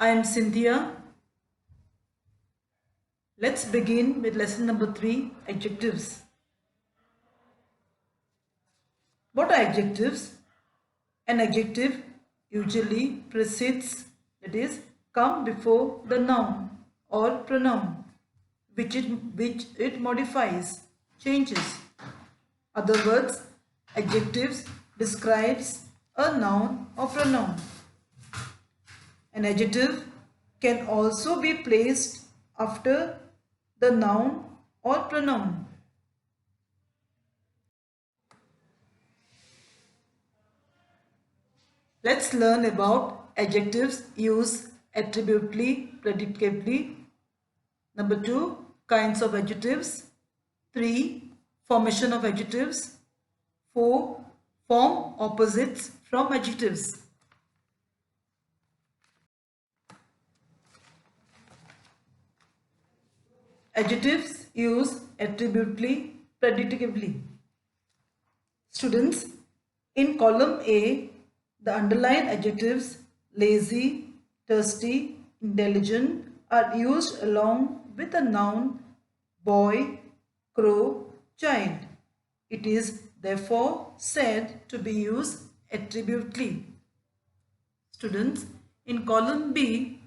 I am Cynthia. Let's begin with lesson number 3, adjectives. What are adjectives? An adjective usually precedes, that is, come before the noun or pronoun, which it modifies, changes. Other words, adjectives describes a noun or pronoun. An adjective can also be placed after the noun or pronoun. Let's learn about adjectives used attributively, predicatively. Number 2, kinds of adjectives. 3, formation of adjectives. 4, form opposites from adjectives. Adjectives used attributively, predicatively. Students, in column A, the underlined adjectives lazy, thirsty, intelligent are used along with the noun boy, crow, child. It is therefore said to be used attributively. Students, in column B,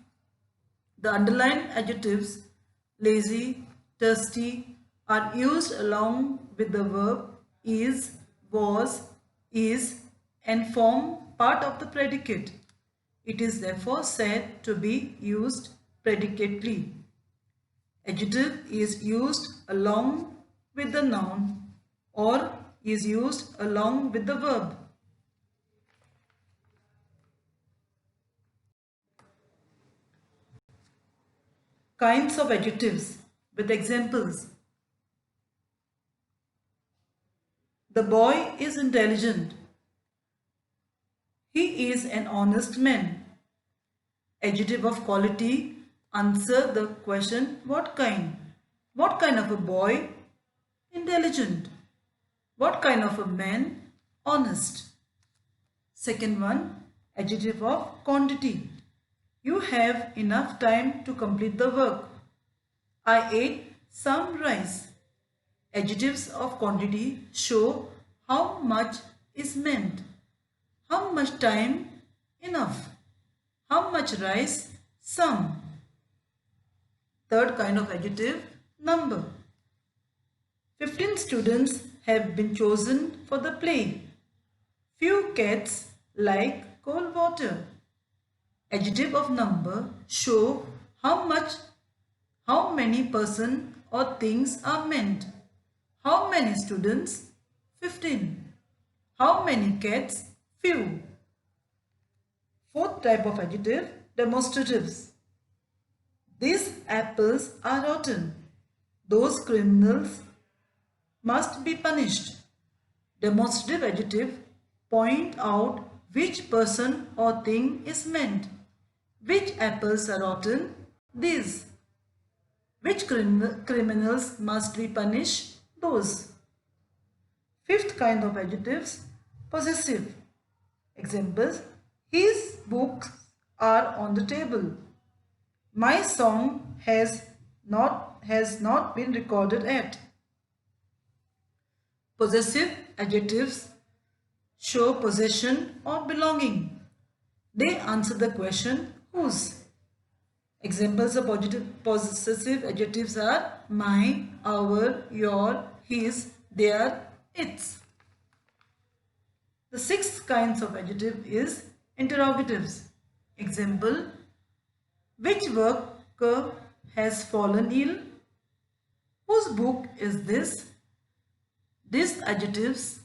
the underlined adjectives lazy, thirsty are used along with the verb is, was, is and form part of the predicate. It is therefore said to be used predicatively. Adjective is used along with the noun or is used along with the verb. Kinds of adjectives with examples. The boy is intelligent. He is an honest man. Adjective of quality. Answer the question, what kind? What kind of a boy? Intelligent. What kind of a man? Honest. Second one, adjective of quantity. You have enough time to complete the work. I ate some rice. Adjectives of quantity show how much is meant. How much time? Enough. How much rice? Some. Third kind of adjective, number. 15 students have been chosen for the play. Few cats like cold water. Adjective of number show how many person or things are meant. How many students? 15. How many cats? Few. Fourth type of adjective, demonstratives. These apples are rotten. Those criminals must be punished. Demonstrative adjective point out which person or thing is meant. Which apples are rotten? These. Which criminals must be punished? Those. Fifth kind of adjectives, possessive. Examples, his books are on the table. My song has not been recorded yet. Possessive adjectives show possession or belonging. They answer the question whose. Examples of possessive adjectives are my, our, your, his, their, its. The sixth kinds of adjective is interrogatives. Example, which worker has fallen ill? Whose book is this? These adjectives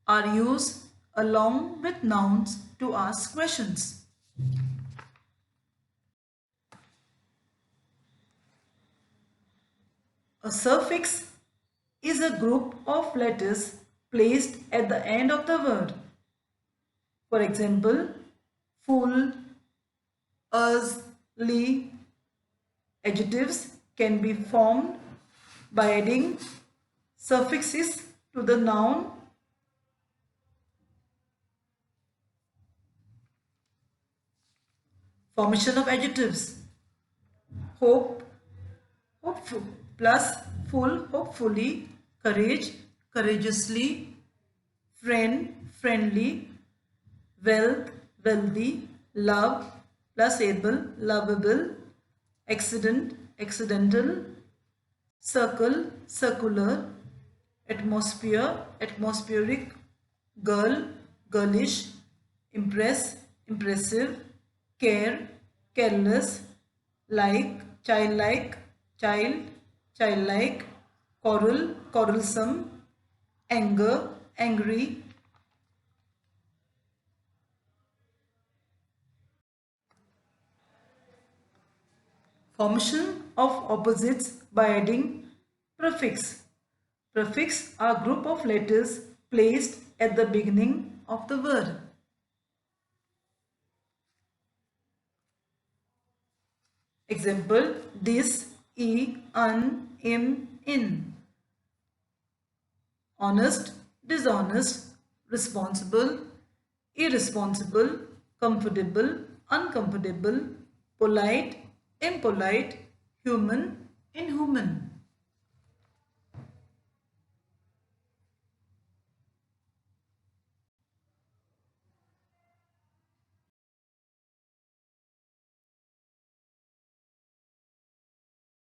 are used along with nouns to ask questions. A suffix is a group of letters placed at the end of the word. For example, full, us, li. Adjectives can be formed by adding suffixes to the noun Formation of adjectives. Hope, hopeful, plus full, hopefully, courage, courageously, friend, friendly, wealth, wealthy, love, plus able, lovable, accident, accidental, circle, circular, atmosphere, atmospheric, girl, girlish, impress, impressive, care, careless, like, childlike, child, childlike, quarrel, quarrelsome, anger, angry. Formation of opposites by adding prefix. Prefix are group of letters placed at the beginning of the word. Example, this, in. Honest, dishonest, responsible, irresponsible, comfortable, uncomfortable, polite, impolite, human, inhuman.